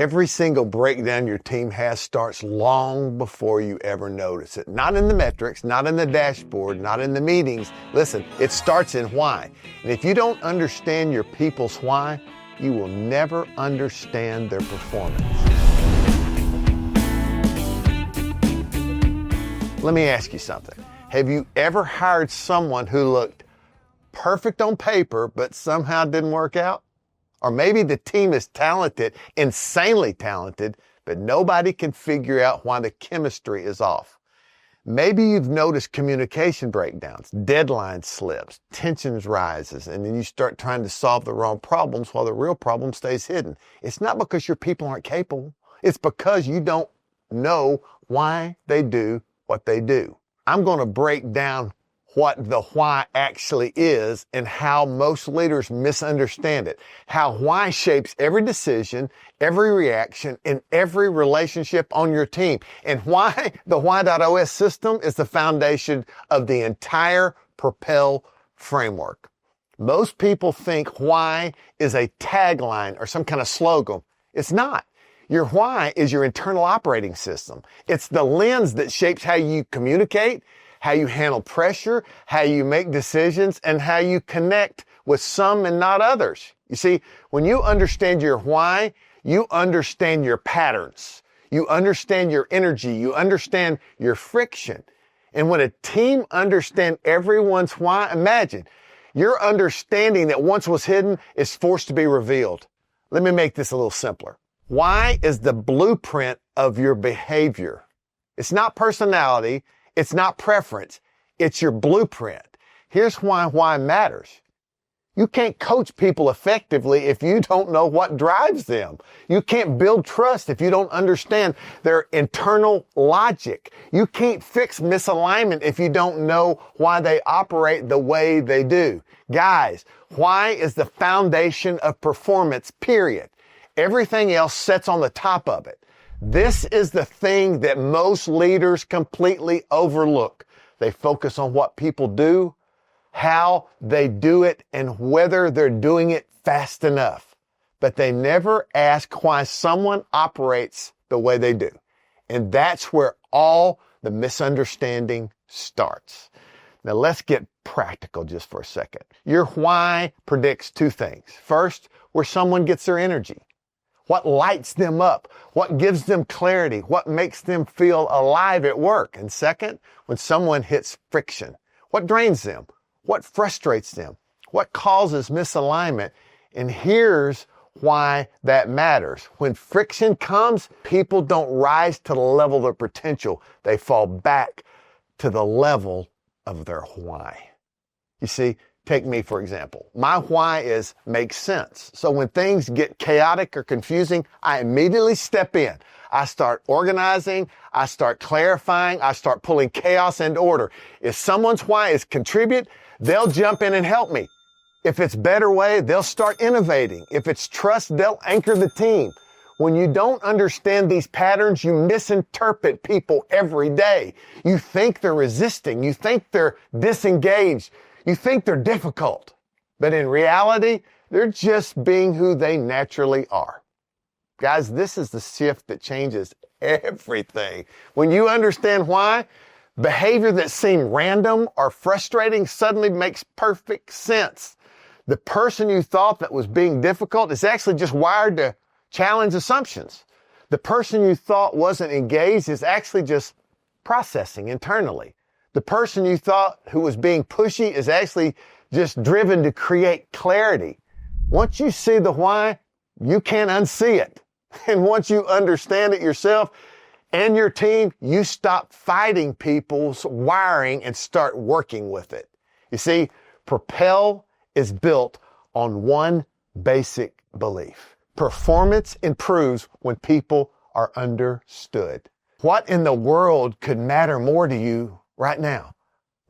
Every single breakdown your team has starts long before you ever notice it. Not in the metrics, not in the dashboard, not in the meetings. Listen, it starts in why. And if you don't understand your people's why, you will never understand their performance. Let me ask you something. Have you ever hired someone who looked perfect on paper, but somehow didn't work out? Or maybe the team is talented, insanely talented, but nobody can figure out why the chemistry is off. Maybe you've noticed communication breakdowns, deadline slips, tensions rises, and then you start trying to solve the wrong problems while the real problem stays hidden. It's not because your people aren't capable. It's because you don't know why they do what they do. I'm going to break down what the why actually is and how most leaders misunderstand it. How why shapes every decision, every reaction, and every relationship on your team. And why the Why.OS system is the foundation of the entire Propel framework. Most people think why is a tagline or some kind of slogan. It's not. Your why is your internal operating system. It's the lens that shapes how you communicate, how you handle pressure, how you make decisions, and how you connect with some and not others. You see, when you understand your why, you understand your patterns. You understand your energy. You understand your friction. And when a team understands everyone's why, imagine your understanding that once was hidden is forced to be revealed. Let me make this a little simpler. Why is the blueprint of your behavior? It's not personality. It's not preference. It's your blueprint. Here's why matters. You can't coach people effectively if you don't know what drives them. You can't build trust if you don't understand their internal logic. You can't fix misalignment if you don't know why they operate the way they do. Guys, why is the foundation of performance, period. Everything else sits on the top of it. This is the thing that most leaders completely overlook. They focus on what people do, how they do it, and whether they're doing it fast enough. But they never ask why someone operates the way they do. And that's where all the misunderstanding starts. Now let's get practical just for a second. Your why predicts two things. First, where someone gets their energy. What lights them up? What gives them clarity? What makes them feel alive at work? And second, when someone hits friction, what drains them? What frustrates them? What causes misalignment? And here's why that matters. When friction comes, people don't rise to the level of their potential. They fall back to the level of their why. You see, take me, for example. My why is make sense. So when things get chaotic or confusing, I immediately step in. I start organizing. I start clarifying. I start pulling chaos into order. If someone's why is contribute, they'll jump in and help me. If it's better way, they'll start innovating. If it's trust, they'll anchor the team. When you don't understand these patterns, you misinterpret people every day. You think they're resisting. You think they're disengaged. You think they're difficult, but in reality, they're just being who they naturally are. Guys, this is the shift that changes everything. When you understand why, behavior that seemed random or frustrating suddenly makes perfect sense. The person you thought that was being difficult is actually just wired to challenge assumptions. The person you thought wasn't engaged is actually just processing internally. The person you thought who was being pushy is actually just driven to create clarity. Once you see the why, you can't unsee it. And once you understand it yourself and your team, you stop fighting people's wiring and start working with it. You see, Propel is built on one basic belief. Performance improves when people are understood. What in the world could matter more to you right now?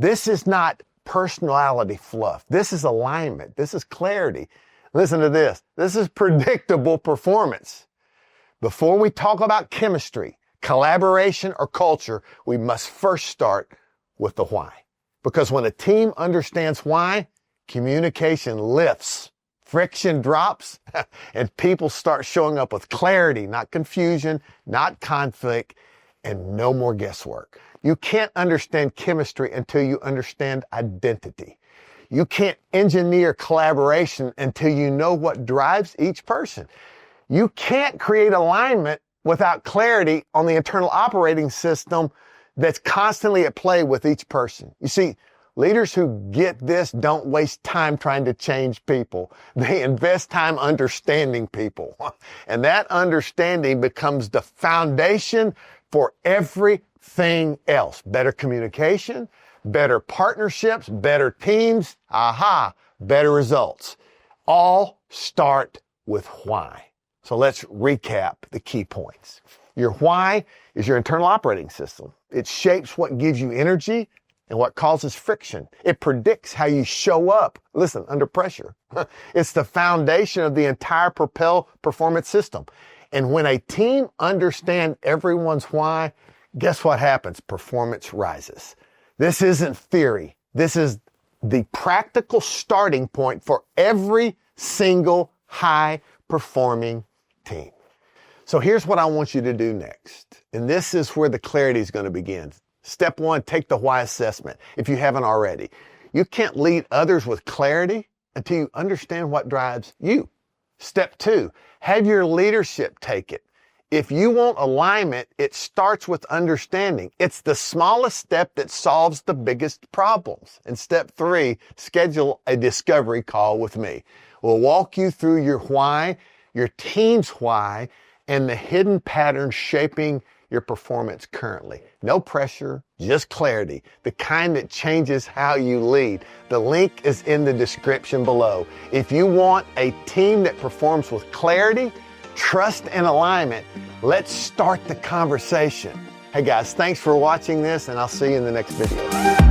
This is not personality fluff. This is alignment. This is clarity. Listen to this. This is predictable performance. Before we talk about chemistry, collaboration, or culture, we must first start with the why. Because when a team understands why, communication lifts friction drops, and people start showing up with clarity, not confusion, not conflict, and no more guesswork. You can't understand chemistry until you understand identity. You can't engineer collaboration until you know what drives each person. You can't create alignment without clarity on the internal operating system that's constantly at play with each person. You see, leaders who get this don't waste time trying to change people. They invest time understanding people. And that understanding becomes the foundation for everything else. Better communication, better partnerships, better teams, better results. All start with why. So let's recap the key points. Your why is your internal operating system. It shapes what gives you energy and what causes friction. It predicts how you show up, listen, under pressure. It's the foundation of the entire Propel performance system. And when a team understands everyone's why, guess what happens? Performance rises. This isn't theory. This is the practical starting point for every single high-performing team. So here's what I want you to do next. And this is where the clarity is going to begin. Step one, take the why assessment if you haven't already. You can't lead others with clarity until you understand what drives you. Step two, have your leadership take it. If you want alignment, it starts with understanding. It's the smallest step that solves the biggest problems. And step three, schedule a discovery call with me. We'll walk you through your why, your team's why, and the hidden patterns shaping your performance currently. No pressure, just clarity, the kind that changes how you lead. The link is in the description below. If you want a team that performs with clarity, trust, and alignment, let's start the conversation. Hey guys, thanks for watching this, and I'll see you in the next video.